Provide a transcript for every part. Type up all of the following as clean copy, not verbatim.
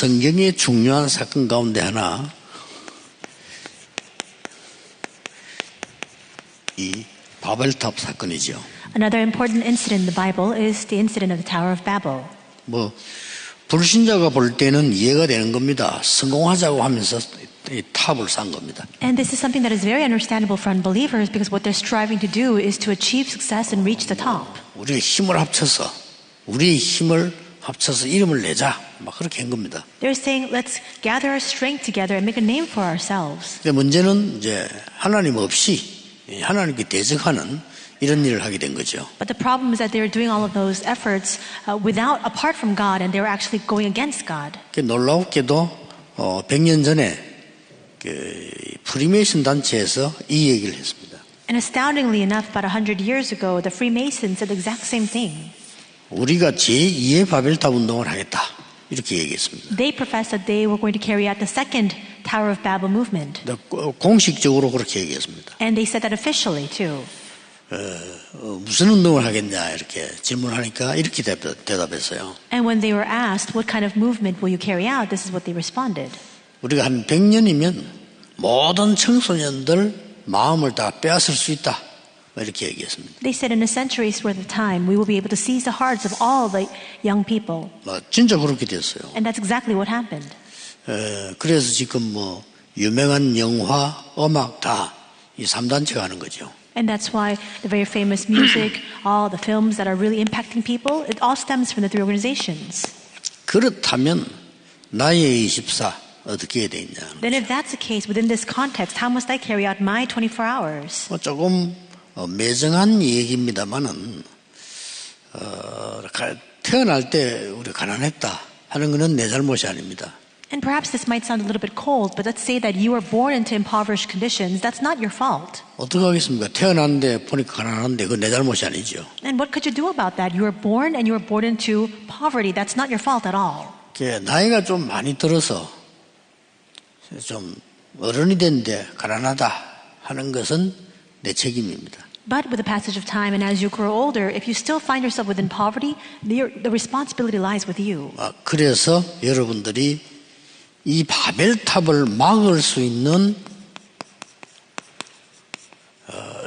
성경의 중요한 사건 가운데 하나, 이 바벨탑 사건이죠. Another important incident in the Bible is the incident of the Tower of Babel. 불신자가 볼 때는 이해가 되는 겁니다. 성공하자고 하면서 이 탑을 쌓은 겁니다. And this is something that is very understandable for unbelievers because what they're striving to do is to achieve success and reach the top. 우리의 힘을 합쳐서 이름을 내자. 막 그렇게 한 겁니다. They're saying, let's gather our strength together and make a name for ourselves. 근데 문제는 이제 하나님 없이 하나님께 대적하는 이런 일을 하게 된 거죠. But the problem is that they were doing all of those efforts apart from God, and they were actually going against God. 놀랍게도 100년 전에 프리메이슨 단체에서 이 얘기를 했습니다. And astoundingly enough, about 100 years ago, the Freemasons said the exact same thing. 우리가 제2의 바벨탑 운동을 하겠다. 이렇게 얘기했습니다. They professed that they were going to carry out the second Tower of Babel movement. 공식적으로 그렇게 얘기했습니다. And they said that officially too. 무슨 운동을 하겠냐 이렇게 질문하니까 이렇게 대답했어요. And when they were asked what kind of movement will you carry out, this is what they responded. 우리가 한 100년이면 모든 청소년들 마음을 다 빼앗을 수 있다. 이렇게 얘기했습니다. They said in a century's worth of time, we will be able to seize the hearts of all the young people. 진짜 그렇게 됐어요. And that's exactly what happened. 그래서 지금 유명한 영화, 음악 다 이 3단체가 하는 거죠. And that's why the very famous music, all the films that are really impacting people, it all stems from the three organizations. 그렇다면 나의 24 어떻게 해야 되냐? Then if that's the case, within this context, how must I carry out my 24 hours? 조금 매정한 얘기입니다만은 태어날 때 우리 가난했다 하는 것은 내 잘못이 아닙니다. And perhaps this might sound a little bit cold, but let's say that you were born into impoverished conditions. That's not your fault. 어떻게 하겠습니까? 태어났는데 보니까 가난한데 그건 내 잘못이 아니죠. And what could you do about that? You were born and you were born into poverty. That's not your fault at all. 나이가 좀 많이 들어서 좀 어른이 됐는데 가난하다 하는 것은 내 책임입니다. But with the passage of time and as you grow older, if you still find yourself within poverty, the responsibility lies with you. 그래서 여러분들이 이 바벨탑을 막을 수 있는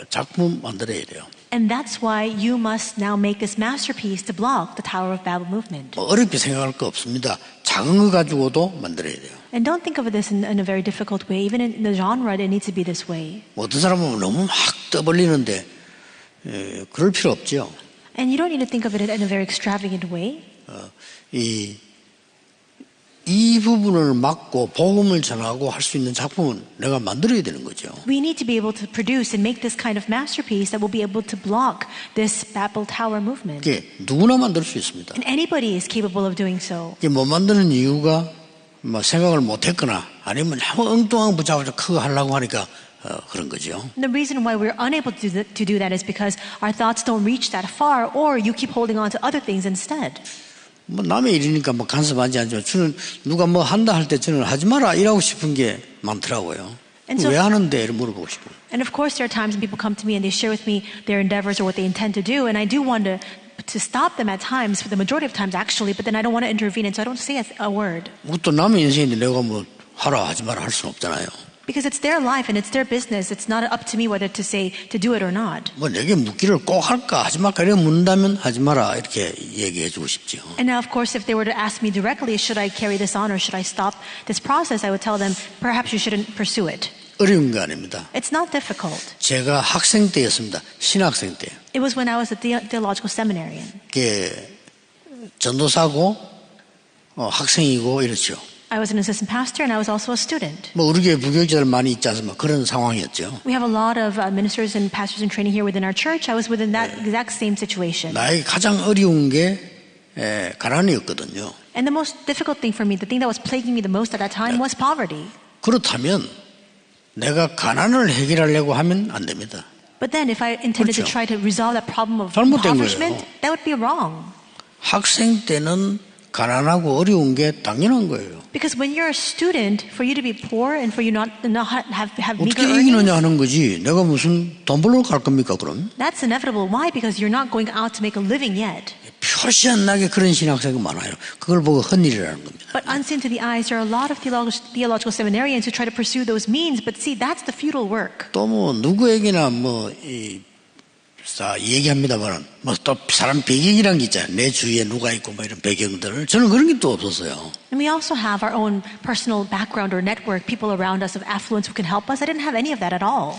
작품 만들어야 돼요. And that's why you must now make this masterpiece to block the Tower of Babel movement. 어렵게 생각할 거 없습니다. 작은 거 가지고도 만들어야 돼요. And don't think of this in a very difficult way. Even in the genre, it needs to be this way. 어떤 사람은 너무 막 떠벌리는데 그럴 필요 없죠. And you don't need to think of it in a very extravagant way. 이 부분을 막고 복음을 전하고 할 수 있는 작품은 내가 만들어야 되는 거죠. We need to be able to produce and make this kind of masterpiece that will be able to block this Babel Tower movement. 누구나 만들 수 있습니다. And anybody is capable of doing so. 못 만드는 이유가 생각을 못했거나 아니면 너무 엉뚱한 붙잡아서 크게 하려고 하니까 그런 거죠. The reason why we're unable to do that is because our thoughts don't reach that far, or you keep holding on to other things instead. 남의 일이니까 간섭하지 않지만 저는 누가 한다 할 때 저는 하지 마라 이러고 싶은 게 많더라고요. 왜 하는데? 이렇게 물어보고 싶어요. And of course there are times when people come to me and they share with me their endeavors or what they intend to do, and I do want to stop them at times, for the majority of times actually, but then I don't want to intervene, and so I don't say a word. 또 남의 인생인데 내가 하라 하지 마라 할 수는 없잖아요. Because it's their life and it's their business. It's not up to me whether to say to do it or not. 내게 묻기를 꼭 할까 하지 말까 이렇게 묻는다면 하지 마라 이렇게 얘기해 주고 싶죠. And now of course if they were to ask me directly, should I carry this on or should I stop this process, I would tell them perhaps you shouldn't pursue it. 어려운 거 아닙니다. It's not difficult. 제가 학생 때였습니다. 신학생 때. It was when I was a theological seminarian. 전도사고 학생이고 이렇죠. I was an assistant pastor and I was also a student. 우리 교회 부교육자들 많이 있지 않습니까? 그런 상황이었죠. We have a lot of ministers and pastors in training here within our church. I was within that exact same situation. 나에게 가장 어려운 게 가난이었거든요. And the most difficult thing for me, the thing that was plaguing me the most at that time was poverty. 그렇다면 내가 가난을 해결하려고 하면 안 됩니다. But then if I intended to try to resolve that problem of 잘못된 impoverishment, 거예요. that would be wrong. 학생 때는 가난하고 어려운 게 당연한 거예요. Because when you're a student, for you to be poor and for you not have meager 어떻게 이기느냐 earnings, 하는 거지. 내가 무슨 돈 벌러 갈 겁니까 그럼? that's inevitable. Why? Because you're not going out to make a living yet. 표시안 나게 그런 신학생이 많아요. 그걸 보고 헛일이라는 겁니다. But unseen to the eyes, there are a lot of theological seminarians who try to pursue those means, but see, that's the futile work. 또 뭐 누구에게나 얘기합니다만 또 사람 배경이란 게 있잖아요. 내 주위에 누가 있고 뭐 이런 배경들. 저는 그런 게 또 없었어요. And we also have our own personal background or network, people around us of affluence who can help us. I didn't have any of that at all.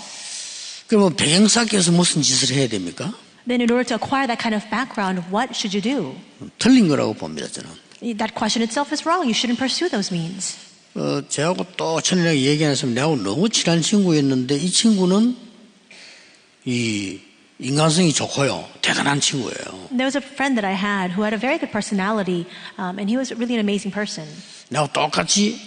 그러면 배경 쌓기 위해서 무슨 짓을 해야 됩니까? Then in order to acquire that kind of background, what should you do? 틀린 거라고 봅니다, 저는. That question itself is wrong. You shouldn't pursue those means. 저하고 또 천연하게 얘기하면서 내하고 너무 친한 친구였는데 이 친구는 이 인간성이 좋고요. 대단한 친구예요. There was a friend that I had who had a very good personality, and he was really an amazing person. 내하고 똑같이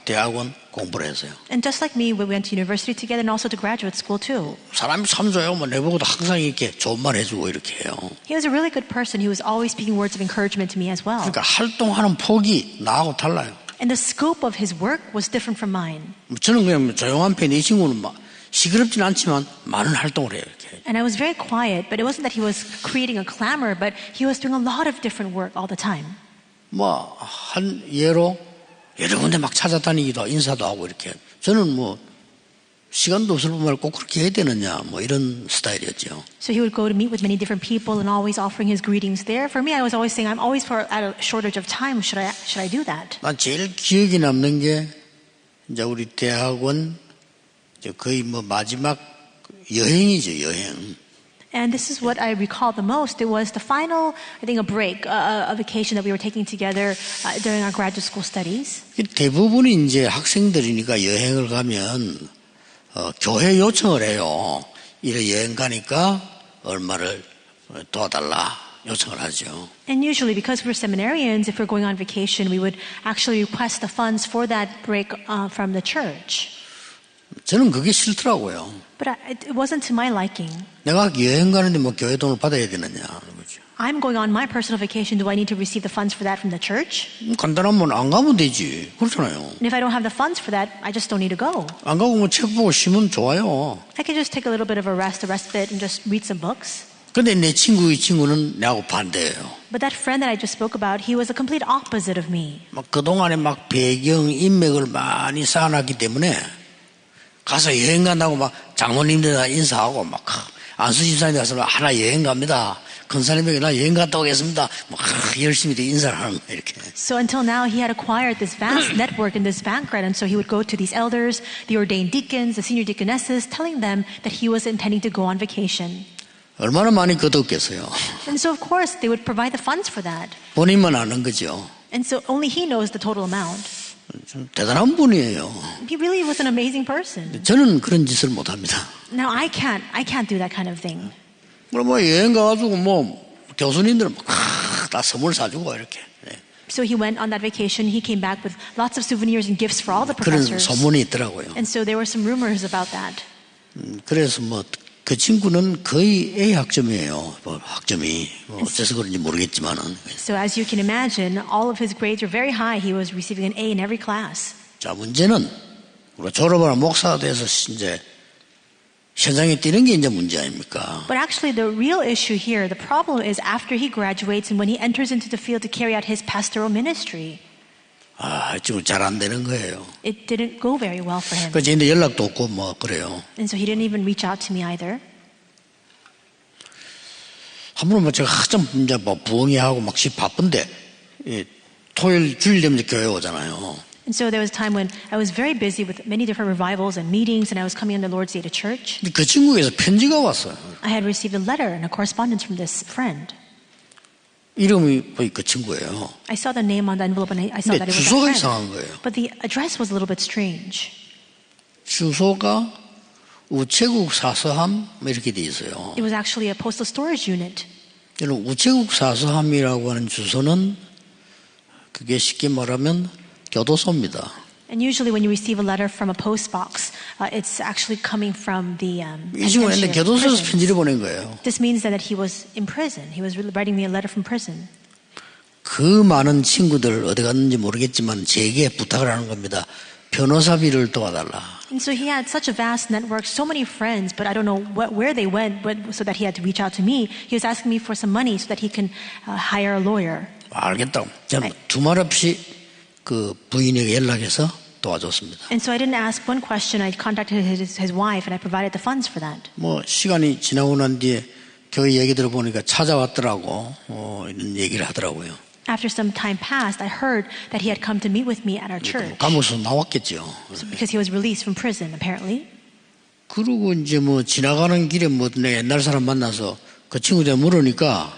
대학원 공부를 했어요. And just like me, we went to university together and also to graduate school too. 사람이 참 좋아요. 뭐 내보고도 항상 이렇게 좋은 말 해주고 이렇게 해요. He was a really good person. He was always speaking words of encouragement to me as well. 그러니까 활동하는 폭이 나하고 달라요. And the scope of his work was different from mine. 저는 그냥 조용한 편이 이 친구는 막 시끄럽진 않지만 많은 활동을 해요. 이렇게. And I was very quiet, but it wasn't that he was creating a clamor, but he was doing a lot of different work all the time. 뭐 한 예로 여러 군데 막 찾아다니기도 하고 인사도 하고 이렇게. 저는 뭐 시간도 없을 뿐만 꼭 그렇게 해야 되느냐 뭐 이런 스타일이었죠. So he would go to meet with many different people and always offering his greetings there. For me, I was always saying, I'm always at a shortage of time. Should I do that? 난 제일 기억에 남는 게 이제 우리 대학원 거의 뭐 마지막 여행이죠, 여행. And this is what I recall the most. It was the final, I think, a break, a vacation that we were taking together during our graduate school studies. 대부분이 이제 학생들이니까 여행을 가면 교회 요청을 해요. 이래 여행 가니까 얼마를 도와달라 요청을 하죠. And usually, because we're seminarians, if we're going on vacation, we would actually request the funds for that break from the church. 저는 그게 싫더라고요. But it wasn't to my liking. 내가 여행 가는데 뭐 교회 돈을 받아야 되느냐. 그렇죠. I'm going on my personal vacation. Do I need to receive the funds for that from the church? 간단하면 안 가면 되지. 그렇잖아요. And if I don't have the funds for that, I just don't need to go. 안 가고 뭐 책 보고 쉬면 좋아요. I can just take a little bit of a respite, and just read some books. 근데 내 친구의 친구는 내하고 반대예요. But that friend that I just spoke about, he was a complete opposite of me. 막 그동안에 막 배경, 인맥을 많이 쌓아놨기 때문에 가서 여행 간다고 막 장모님들 인사하고 막 안수 집사님들 가서 하나 여행 갑니다. 건설하며 나 여행 갔다 오겠습니다. 막 열심히 인사를 하는 거예요, 이렇게. So until now, he had acquired this vast network and this background, and so he would go to these elders, the ordained deacons, the senior deaconesses, telling them that he was intending to go on vacation. 얼마나 많이 거뒀겠어요. And so, of course, they would provide the funds for that. 본인만 아는 거죠. And so only he knows the total amount. 좀 대단한 분이에요. He really was an amazing person. 저는 그런 짓을 못 합니다. Now, I can't do that kind of thing. 그럼 뭐 여행 가가지고 뭐 교수님들 다 선물 사주고 이렇게. So he went on that vacation. He came back with lots of souvenirs and gifts for all the 그런 professors. 소문이 있더라고요. And so there were some rumors about that. 그래서 뭐 그 친구는 거의 A 학점이에요. 뭐 학점이 어째서 그런지 모르겠지만은. So as you can imagine, all of his grades were very high. He was receiving an A in every class. 자, 문제는 우리가 졸업하는 목사가 돼서 이제 현장에 뛰는 게 이제 문제 아닙니까? But actually, the real issue here, the problem is after he graduates and when he enters into the field to carry out his pastoral ministry. 지금 잘 안 되는 거예요. It didn't go very well for him. 그래서 이제 연락도 없고 뭐 그래요. And so he didn't even reach out to me either. 한번 뭐 제가 한참 이제 뭐 부흥회하고 막 바쁜데 토요일 주일 되면 이제 교회 오잖아요. And so there was a time when I was very busy with many different revivals and meetings, and I was coming on the Lord's Day to church. 그 친구에서 편지가 왔어요. I had received a letter and a correspondence from this friend. 이름이 그 친구예요. I saw the name on the envelope and I saw 근데 that it was 주소가 a 이상한 friend. 거예요. But the address was a little bit strange. 주소가 우체국 사서함 이렇게 돼 있어요. It was actually a postal storage unit. 우체국 사서함이라고 하는 주소는 그게 쉽게 말하면 교도소입니다. And usually when you receive a letter from a post box, it's actually coming from the 이 친구는 교도소에서 편지를 보낸 거예요. This means that he was in prison. He was writing me a letter from prison. 그 많은 친구들 어디 갔는지 모르겠지만 제게 부탁을 하는 겁니다. 변호사비를 도와달라. And so he had such a vast network, so many friends, but I don't know where they went so that he had to reach out to me. He was asking me for some money so that he can hire a lawyer. 알겠다고. 저는 두말 없이 그 부인에게 연락해서 도와줬습니다. And so I didn't ask one question. I contacted his wife and I provided the funds for that. 뭐 시간이 지나고 난 뒤에 교회 얘기 들어보니까 찾아왔더라고. 이런 얘기를 하더라고요. After some time passed, I heard that he had come to meet with me at our church. 감옥에서 나왔겠죠. Because he was released from prison, apparently. 그리고 이제 뭐 지나가는 길에 뭐 내 옛날 사람 만나서 그 친구들 물으니까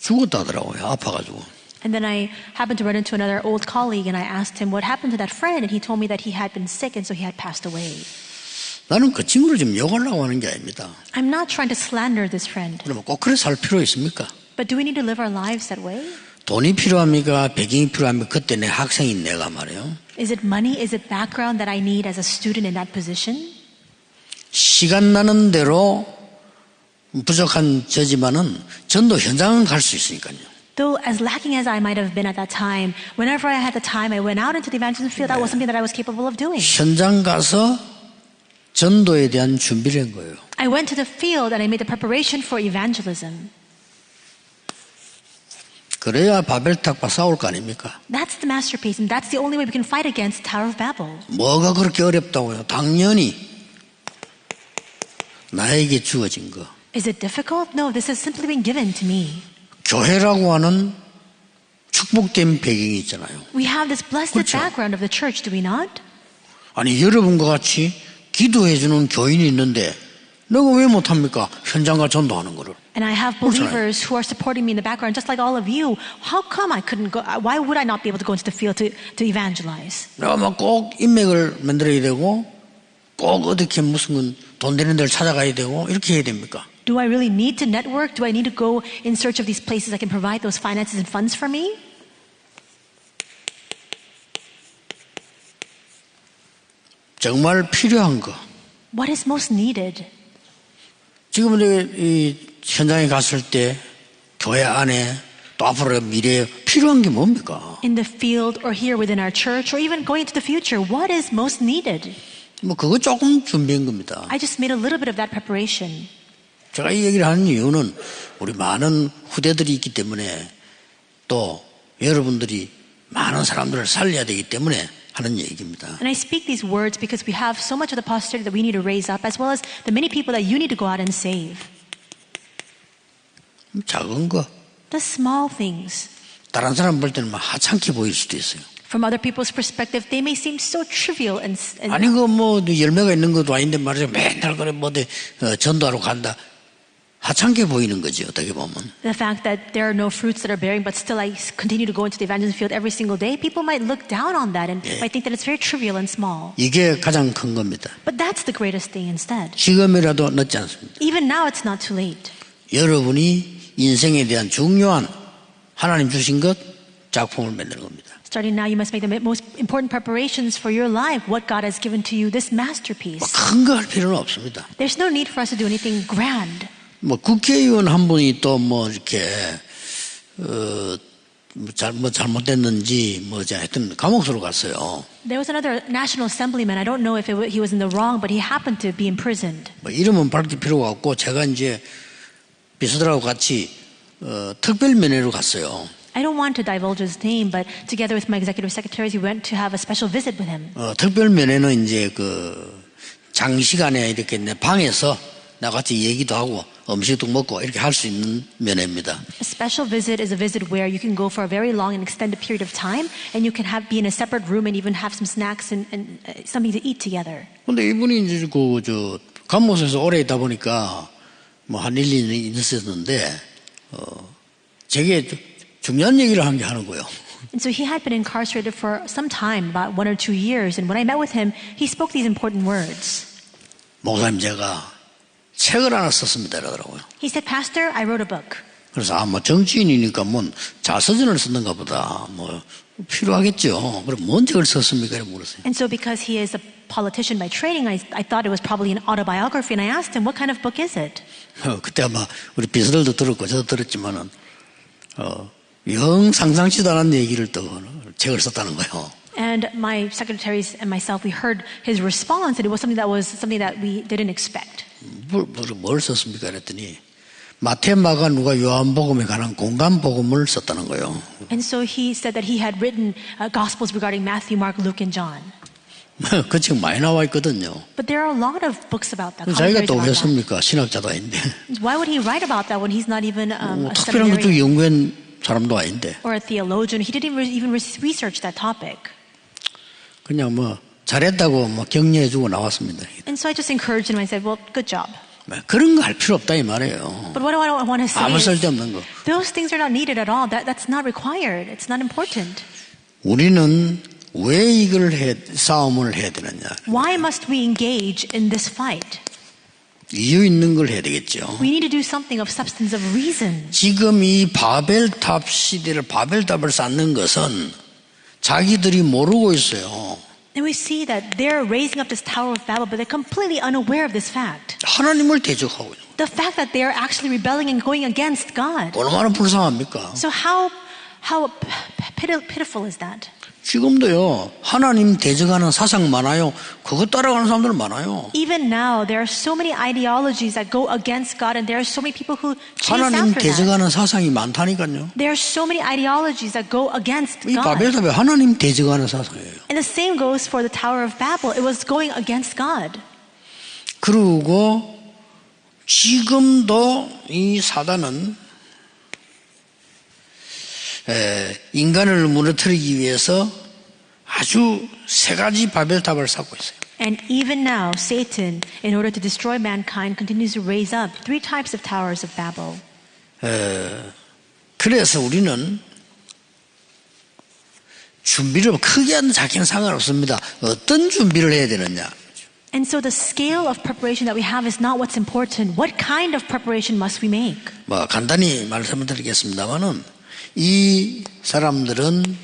죽었다더라고요. 아파가지고. And then I happened to run into another old colleague and I asked him what happened to that friend and he told me that he had been sick and so he had passed away. 나는 그 친구를 지금 욕하려고 하는 게 아닙니다. I'm not trying to slander this friend. 그러면 꼭 그래 살 필요 있습니까? But do we need to live our lives that way? 돈이 필요합니까? 배경이 필요합니까? 그때 내 학생인 내가 말이에요. Is it money? Is it background that I need as a student in that position? 시간 나는 대로 부족한 저지만은 전도 현장은 갈 수 있으니까요. Though as lacking as I might have been at that time, whenever I had the time, I went out into the evangelism field. That was something that I was capable of doing. 현장 가서 전도에 대한 준비를 한 거예요. I went to the field and I made the preparation for evangelism. 그래야 바벨탑과 싸울 거 아닙니까? That's the masterpiece, and that's the only way we can fight against the Tower of Babel. 뭐가 그렇게 어렵다고요? 당연히 나에게 주어진 거. Is it difficult? No, this has simply been given to me. 교회라고 하는 축복된 배경이 있잖아요. We have this blessed 그렇죠. background of the church, do we not? 아니 여러분과 같이 기도해주는 교인이 있는데 내가 왜 못합니까? 현장과 전도하는 거를. And I have believers who are supporting me in the background, just like all of you. How come I couldn't go? Why would I not be able to go into the field to evangelize? 내가 막 꼭 인맥을 만들어야 되고 꼭 어떻게 무슨 돈 되는 데를 찾아가야 되고 이렇게 해야 됩니까? Do I really need to network? Do I need to go in search of these places that can provide those finances and funds for me? 정말 필요한 거. What is most needed? 지금 이 현장에 갔을 때 교회 안에 또 앞으로 미래에 필요한 게 뭡니까? In the field or here within our church or even going into the future, what is most needed? 뭐 그거 조금 준비한 겁니다. I just made a little bit of that preparation. 제가 이 얘기를 하는 이유는 우리 많은 후대들이 있기 때문에 또 여러분들이 많은 사람들을 살려야 되기 때문에 하는 얘기입니다. And I speak these words because we have so much of the posterity that we need to raise up, as well as the many people that you need to go out and save. 작은 거. The small things. 다른 사람 볼 때는 막 하찮게 보일 수도 있어요. From other people's perspective, they may seem so trivial and 아니 그 뭐 열매가 있는 것도 아닌데 말이죠. 맨날 그래 뭐 전도하러 간다. 하찮게 보이는 거지 어떻게 보면. The fact that there are no fruits that are bearing, but still I continue to go into the evangelism field every single day, people might look down on that and might think that it's very trivial and small. 이게 가장 큰 겁니다. But that's the greatest thing instead. 지금이라도 늦지 않습니다. Even now, it's not too late. 여러분이 인생에 대한 중요한 하나님 주신 것 작품을 만드는 겁니다. Starting now, you must make the most important preparations for your life, what God has given to you, this masterpiece. 큰 거 할 필요는 없습니다. There's no need for us to do anything grand. 뭐 국회의원 한 분이 또 뭐 이렇게 잘못됐는지 하여튼 감옥으로 갔어요. There was another national assemblyman. I don't know if he was in the wrong, but he happened to be imprisoned. 뭐 이름은 밝힐 필요가 없고 제가 이제 비서들하고 같이 특별 면회로 갔어요. I don't want to divulge his name, but together with my executive secretaries, we went to have a special visit with him. 특별 면회는 이제 그 장시간에 이렇게 내 방에서 나같이 얘기도 하고 음식도 먹고 이렇게 할 수 있는 면회입니다. A special visit is a visit where you can go for a very long and extended period of time, and you can be in a separate room and even have some snacks and something to eat together. 근데 이분이 이제 감옥에서 오래 있다 보니까 뭐 한 1, 2년 있었는데 제게 중요한 얘기를 한 게 하는 거예요. And so he had been incarcerated for some time, about 1 or 2 years, and when I met with him, he spoke these important words. 목사님 제가 책을 하나 썼습니다 이러더라고요. He said, Pastor, I wrote a book. 그래서 뭐 정치인이니까 뭐 자서전을 썼는가 보다 뭐 필요하겠죠. 그럼 뭔 책을 썼습니까? 이렇게 물었어요. And so because he is a politician by training, I thought it was probably an autobiography, and I asked him, what kind of book is it? 그때 아마 우리 비서들도 들었고 저도 들었지만은 영 상상치도 않은 얘기를 또 책을 썼다는 거예요. And my secretaries and myself, we heard his response, and it was something that we didn't expect. 뭘 썼습니까? 그랬더니 마태, 마가, 누가, 요한복음에 관한 공간 복음을 썼다는 거예요. And so he said that he had written gospels regarding Matthew, Mark, Luke, and John. 그 책 많이 나와 있거든요. But there are a lot of books about that. 자기가 또 왜 씁니까? 신학자도 아닌데. Why would he write about that when he's not even a 특별한 것도 seminarian 연구한 사람도 아닌데. or a theologian? He didn't even research that topic. 그냥 뭐 잘했다고 뭐 격려해주고 나왔습니다. And so I just encouraged him. I said, "Well, good job." 그런 거 할 필요 없다 이 말이에요. But what I want to say 아무 is, 쓸데없는 거. those things are not needed at all. That's not required. It's not important. 우리는 왜 이걸 싸움을 해야 되느냐? Why must we engage in this fight? 이유 있는 걸 해야 되겠죠. We need to do something of substance of reason. 지금 이 바벨탑 시대를 바벨탑을 쌓는 것은 자기들이 모르고 있어요. And we see that they're raising up this Tower of Babel, but they're completely unaware of this fact. 하나님을 대적하고 있는. The fact that they're actually rebelling and going against God. 얼마나 불쌍합니까? So how pitiful is that? 지금도요, 하나님 대적하는 사상 많아요. 그거 따라가는 사람들 많아요. Even now, there are so many ideologies that go against God, and there are so many people who chase 하나님 after that. 대적하는 사상이 많다니까요. There are so many ideologies that go against 이 God. 바벨탑에 하나님 대적하는 사상이에요. And the same goes for the Tower of Babel. It was going against God. 그리고 지금도 이 사단은 인간을 무너뜨리기 위해서 아주 세 가지 바벨탑을 쌓고 있어요. And even now, Satan, in order to destroy mankind, continues to raise up 3 types of towers of Babel. 그래서 우리는 준비를 크게 하든 작게는 상관없습니다. 어떤 준비를 해야 되느냐. And so the scale of preparation that we have is not what's important. What kind of preparation must we make? 뭐 간단히 말씀을 드리겠습니다만은 이 사람들은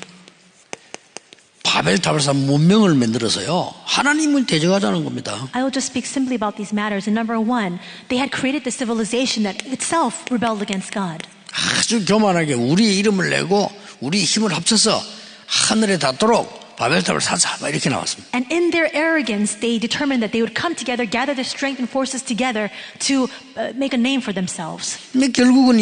바벨탑을 쌓은 문명을 만들어서요 하나님을 대적하자는 겁니다. I will just speak simply about these matters. And number 1, they had created the civilization that itself rebelled against God. 아주 교만하게 우리 이름을 내고 우리 힘을 합쳐서 하늘에 닿도록 바벨탑을 사자 막 이렇게 나왔습니다. And in their arrogance, they determined that they would come together, gather their strength and forces together to make a name for themselves. 근데 결국은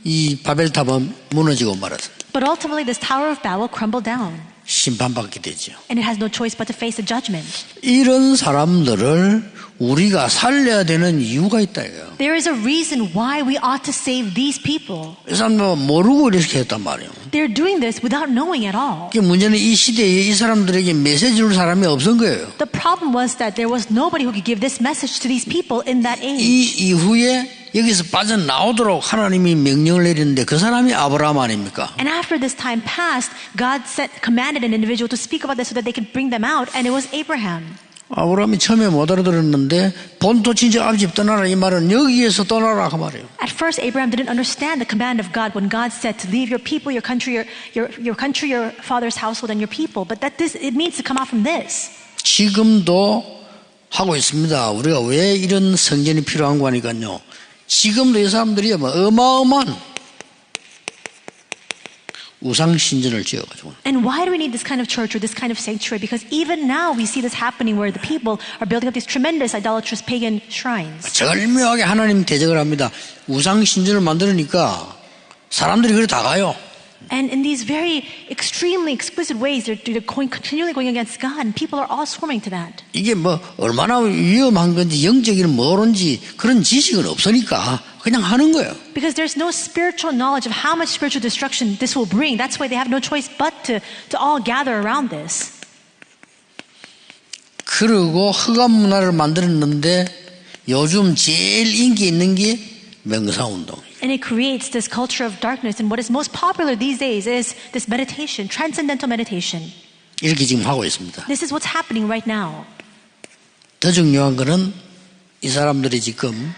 이 바벨탑은 무너지고 말았습니다. But ultimately, this Tower of Babel crumbled down. 심판받게 되죠. And it has no choice but to face a judgment. 이런 사람들을 우리가 살려야 되는 이유가 있다 이거예요. There is a reason why we ought to save these people. 이 사람들은 모르고 이렇게 했단 말이에요. They're doing this without knowing at all. 문제는 이 시대에 이 사람들에게 메시지 줄 사람이 없은 거예요. The problem was that there was nobody who could give this message to these people in that age. 이 이후에 여기서 빠져나오도록 하나님이 명령을 내리는데 그 사람이 아브라함 아닙니까? And after this time passed, God commanded an individual to speak about this so that they could bring them out, and it was Abraham. 아브라함이 처음에 못 알아들었는데 본토 친척 아버지 집 떠나라 이 말은 여기에서 떠나라 그 말이에요. At first, Abraham didn't understand the command of God when God said to leave your people, your country, your father's household, and your people. But it means to come out from this. 지금도 하고 있습니다. 우리가 왜 이런 성전이 필요한 거 하니까요. 지금도 이 사람들이 어마어마한 우상 신전을 지어가지고. And why do we need this kind of church or this kind of sanctuary? Because even now we see this happening where the people are building up these tremendous idolatrous pagan shrines. 절묘하게 하나님 대적을 합니다. 우상 신전을 만들으니까 사람들이 그래 다 가요. And in these very extremely exquisite ways, they're continually going against God, and people are all swarming to that. 이게 뭐 얼마나 위험한 건지 영적인 뭐론지 그런 지식은 없으니까 그냥 하는 거예요. Because there's no spiritual knowledge of how much spiritual destruction this will bring. That's why they have no choice but to all gather around this. 그리고 흑암 문화를 만들었는데 요즘 제일 인기 있는 게 명상운동. And it creates this culture of darkness. And what is most popular these days is this meditation, transcendental meditation. 이렇게 지금 하고 있습니다. This is what's happening right now. 더 중요한 거는 이 사람들이 지금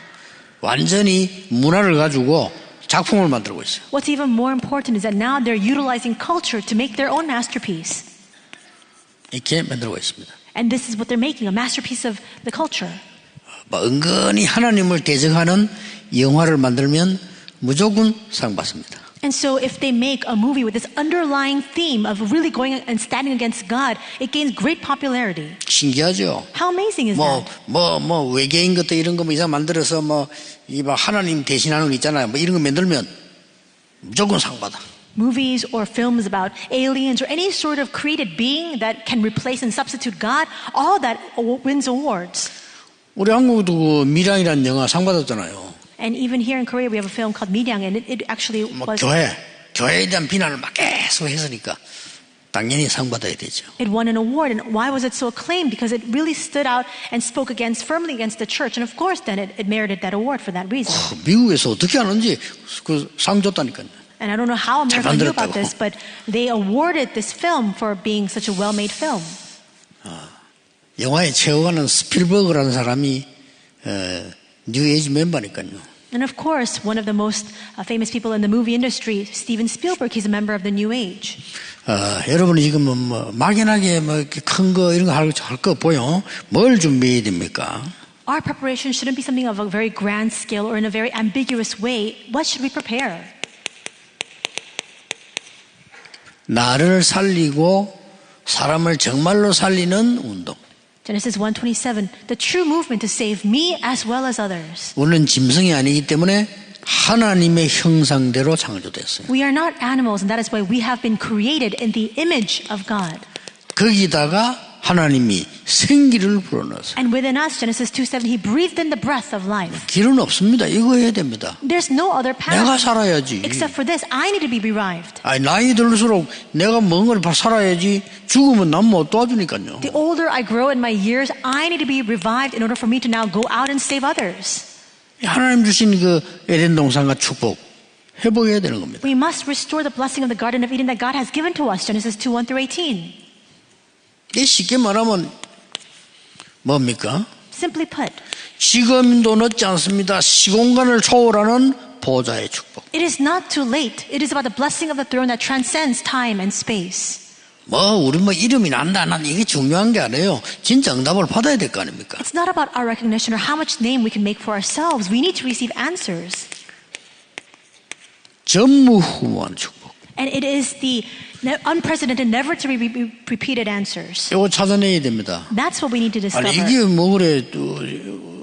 완전히 문화를 가지고 작품을 만들고 있어요. What's even more important is that now they're utilizing culture to make their own masterpiece. 이렇게 만들고 있습니다. And this is what they're making, a masterpiece of the culture. 은근히 하나님을 대적하는 영화를 만들면 무조건 상 받습니다. And so if they make a movie with this underlying theme of really going and standing against God, it gains great popularity. 신기하죠? How amazing is that? 외계인 것도 이런 거 이상 만들어서 하나님 대신하는 거 있잖아요. 이런 거 만들면 무조건 상 받아. Movies or films about aliens or any sort of created being that can replace and substitute God, all that wins awards. 우리 한국도 그 미량이라는 영화 상 받았잖아요. And even here in Korea, we have a film called Miryang, and it actually was. 교회에 대한 비난을 막 계속 했으니까 당연히 상 받아야 되죠. It won an award, and why was it so acclaimed? Because it really stood out and spoke firmly against the church, and of course, then it merited that award for that reason. 미국에서 어떻게 하는지 그 상 줬다니까요. And I don't know how America knew about this, but they awarded this film for being such a well-made film. 영화의 최고가는 스필버그라는 사람이 뉴에이지 멤버니까요. And of course, one of the most famous people in the movie industry, Steven Spielberg, he's a member of the New Age. 여러분이 지금 막연하게 이렇게 큰 거 이런 거 할 거 보여. 뭘 준비해야 됩니까? Our preparation shouldn't be something of a very grand scale or in a very ambiguous way. What should we prepare? 나를 살리고 사람을 정말로 살리는 운동. Genesis 1:27, the true movement to save me as well as others. 우리는 짐승이 아니기 때문에 하나님의 형상대로 창조됐어요. We are not animals, and that is why we have been created in the image of God. 거기다가 하나님이 생기를 불어넣었어요. And within us, Genesis 2:7, He breathed in the breath of life. 길은 없습니다. 이거 해야 됩니다. There's no other path. 내가 살아야지. Except for this, I need to be revived. 나이 들수록 내가 뭔가를 살아야지. 죽으면 남 못 도와주니까요. The older I grow in my years, I need to be revived in order for me to now go out and save others. 하나님 주신 그 에덴 동산과 축복 회복해야 되는 겁니다. We must restore the blessing of the Garden of Eden that God has given to us. Genesis 2:1-18. 쉽게 말하면 뭡니까? Simply put, 지금도 늦지 않습니다. 시공간을 초월하는 보좌의 축복. it is not too late. It is about the blessing of the throne that transcends time and space. 우리 이름이 난다 안 난다 이게 중요한 게 아니에요. 진짜 응답을 받아야 될 거 아닙니까? It's not about our recognition or how much name we can make for ourselves. We need to receive answers. 전무후무한 축복. And it is the unprecedented, never to be repeated answers. 이거 찾아내야 됩니다. That's what we need to discover. 이게 그래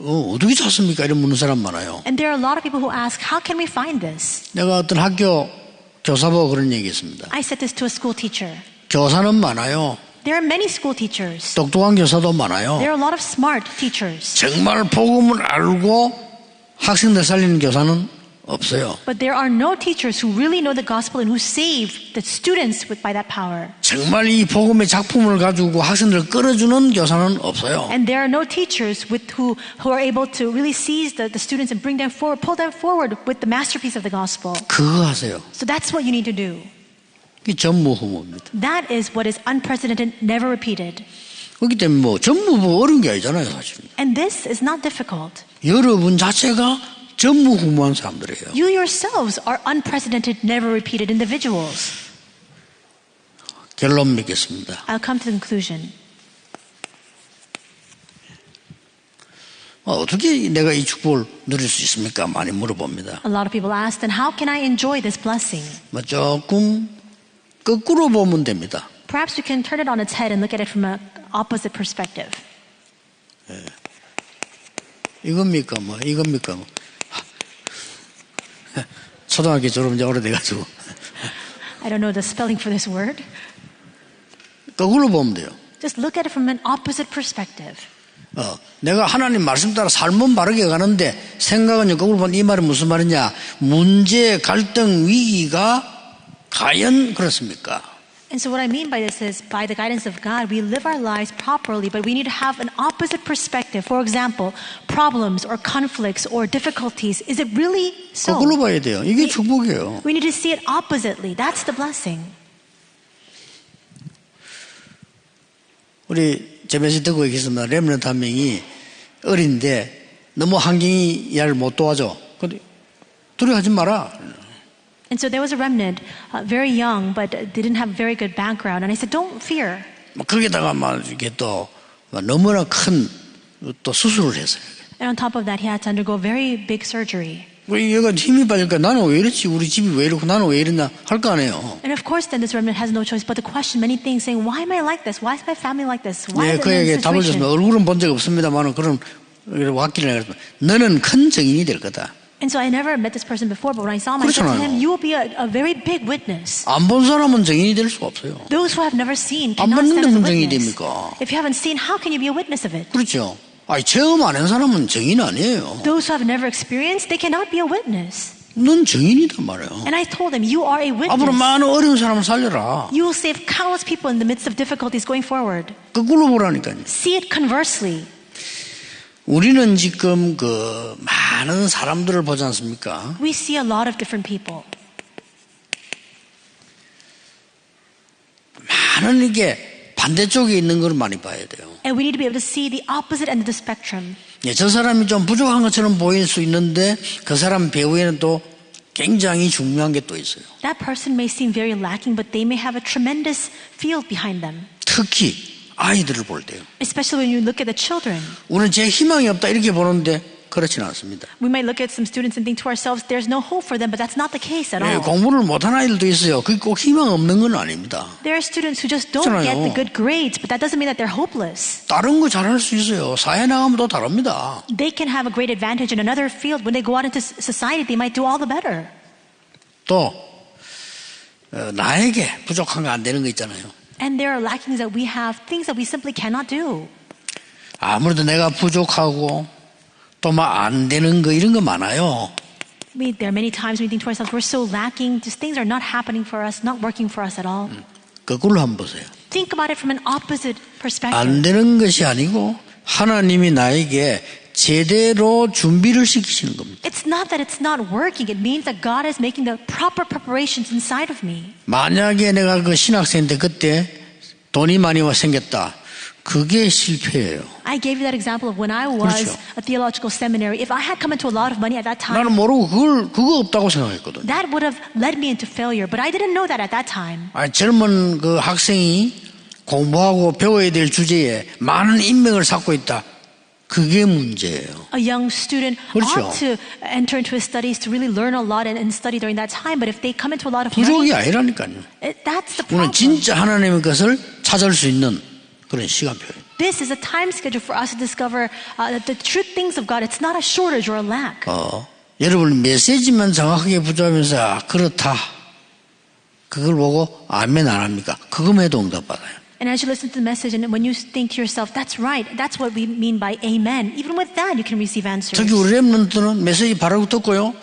어떻게 찾습니까? 이런 묻는 사람 많아요. And there are a lot of people who ask, how can we find this? 내가 어떤 학교 교사보고 그런 얘기 했습니다. I said this to a school teacher. 교사는 많아요. There are many school teachers. 똑똑한 교사도 많아요. There are a lot of smart teachers. 정말 복음을 알고 학생들 살리는 교사는 없어요. But there are no teachers who really know the gospel and who save the students by that power. 정말 이 복음의 작품을 가지고 학생들을 끌어주는 교사는 없어요. And there are no teachers who are able to really seize the students and bring them forward, pull them forward with the masterpiece of the gospel. 그거 하세요. So that's what you need to do. 이게 전무후무입니다. That is what is unprecedented, never repeated. 그렇기 때문에 전무후무 어려운 게 아니잖아요, 사실. And this is not difficult. 여러분 자체가 전무후무한 사람들이에요. You yourselves are unprecedented, never repeated individuals. 결론 맺겠습니다. I'll come to the conclusion. 어떻게 내가 이 축복을 누릴 수 있습니까? 많이 물어봅니다. A lot of people ask, then how can I enjoy this blessing? 조금 거꾸로 보면 됩니다. Perhaps we can turn it on its head and look at it from an opposite perspective. 이겁니까? 이겁니까? 초등학교 졸업 이제 오래돼가지고. I don't know the spelling for this word. 거꾸로 보면 돼요. Just look at it from an opposite perspective. 내가 하나님 말씀 따라 삶은 바르게 가는데 생각은 거꾸로 보면 이 말이 무슨 말이냐? 문제, 갈등, 위기가 과연 그렇습니까? And so what I mean by this is, by the guidance of God, we live our lives properly, but we need to have an opposite perspective. For example, problems or conflicts or difficulties. Is it really so? 거꾸로 봐야 돼요. 이게 축복이에요. We need to see it oppositely. That's the blessing. 우리 제 메시지 듣고 계십니다. 렘넌트 한 명이 어린데 너무 환경이 얘를 못 도와줘. 근데 두려워하지 마라. And so there was a remnant, very young, but didn't have very good background. And I said, don't fear. 거기다가 막 이게 또 너무나 큰 또 수술을 했어요. And on top of that, he had to undergo very big surgery. 얘가 힘이 빠질까? 나는 왜 이렇지? 우리 집이 왜 이렇고 나는 왜 이랬나? 할 거 아니에요. And of course, then this remnant has no choice but to question many things, saying, "Why am I like this? Why is my family like this? Why 네, is it in 그에게 this 답을 줬습니다. situation?" 얼굴은 본 적 없습니다만은 그런 왔기를 했습니다. 너는 큰 증인이 될 거다. And so I never met this person before, but when I saw him, I said to 그렇잖아요. him, "You will be a very big witness." 안 본 사람은 증인이 될 수가 없어요. Those who have never seen 안 cannot stand 봤는데 as a 무슨 증인이 witness. 됩니까? If you haven't seen, how can you be a witness of it? 그렇죠. 아니, 체험 안 한 사람은 증인 아니에요. Those who have never experienced, they cannot be a witness. 넌 증인이단 말이에요. And I told him, "You are a 앞으로 witness. 많은 어려운 사람을 살려라. You will save countless people in the midst of difficulties going forward." 거꾸로 보라니까요. See it conversely. 우리는 지금 그 많은 사람들을 보지 않습니까? We see a lot of different people. 많은 이게 반대쪽에 있는 걸 많이 봐야 돼요. And we need to be able to see the opposite end of the spectrum. 예, 저 사람이 좀 부족한 것처럼 보일 수 있는데 그 사람 배후에는 또 굉장히 중요한 게 또 있어요. That person may seem very lacking, but they may have a tremendous field behind them. 특히 아이들을 볼 때요. Especially when you look at the children. 우리는 제 희망이 없다 이렇게 보는데 그렇지는 않습니다. We might look at some students and think to ourselves, there's no hope for them, but that's not the case at 예, all. 공부를 못한 아이들도 있어요. 그게 꼭 희망 없는 건 아닙니다. There are students who just don't 그렇잖아요. get the good grades, but that doesn't mean that they're hopeless. 다른 거 잘할 수 있어요. 사회 나가면 또 다릅니다. They can have a great advantage in another field. When they go out into society, they might do all the better. 또 나에게 부족한 거 안 되는 거 있잖아요. And there are lackings that we have, things that we simply cannot do. 아무래도 내가 부족하고 또 막 안 되는 거 이런 거 많아요. There are many times we think to ourselves, we're so lacking, just things are not happening for us, not working for us at all. 거꾸로 한번 보세요. Think about it from an opposite perspective. 안 되는 것이 아니고 하나님이 나에게 제대로 준비를 시키시는 겁니다. It's not that it's not working. It means that God is making the proper preparations inside of me. 만약에 내가 그 신학생 때 그때 돈이 많이 생겼다. 그게 실패예요. I gave you that example of when I was 그렇죠. a theological seminary. If I had come into a lot of money at that time, 나는 모르고 그거 없다고 생각했거든. that would have led me into failure. But I didn't know that at that time. 아니, 젊은 그 학생이 공부하고 배워야 될 주제에 많은 인맥을 쌓고 있다. 그게 문제예요. A young student 그렇죠. ought to enter into his studies to really learn a lot and study during that time. But if they come into a lot of 부족이 money, 아니라니까요. that's the 우리는 problem. 진짜 하나님의 것을 찾을 수 있는 그런 시간표예요. This is a time schedule for us to discover the true things of God. It's not a shortage or a lack. 여러분 메시지만 정확하게 붙잡으면서 그렇다. 그걸 보고 아멘 안 합니까? 그거만 해도 응답받아요. And as you listen to the message and when you think to yourself, that's right, that's what we mean by amen. Even with that, you can receive answers. 특히 우리 렘넌트는 메시지 바로 듣고요.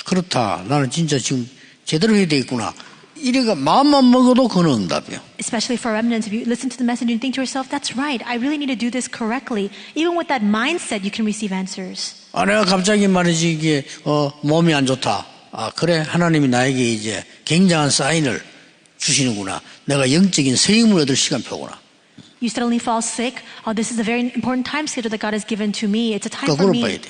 그렇다. 나는 진짜 지금 제대로 해야 되겠구나. 이래가 마음만 먹어도 그건 응답이에요. Especially for remnants, if you listen to the message and think to yourself, that's right, I really need to do this correctly. Even with that mindset, you can receive answers. 내가 갑자기 말이지 이게 몸이 안 좋다. 그래 하나님이 나에게 이제 굉장한 사인을 주시는구나. 내가 영적인 세임을 얻을 시간표구나. You suddenly fall sick. This is a very important time schedule that God has given to me. It's a time for 거꾸로 me 봐야 돼.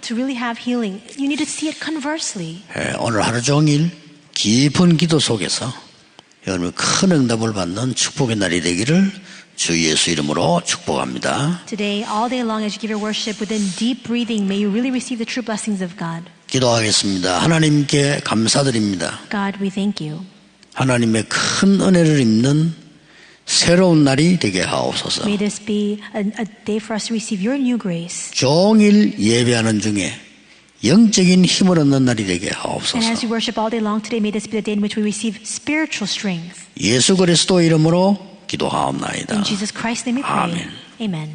to really have healing. You need to see it conversely. 오늘 하루 종일 깊은 기도 속에서 여러분 큰 응답을 받는 축복의 날이 되기를 주 예수 이름으로 축복합니다. Today, all day long, as you give your worship within deep breathing, may you really receive the true blessings of God. 기도하겠습니다. 하나님께 감사드립니다. God, we thank you. 하나님의 큰 은혜를 입는 새로운 날이 되게 하옵소서. May this be a day for us to receive your new grace. 종일 예배하는 중에 영적인 힘을 얻는 날이 되게 And 하옵소서. as we worship all day long today, may this be the day in which we receive spiritual strength. 예수 그리스도 이름으로 기도하옵나이다. In Jesus Christ's name we pray. 아멘. Amen.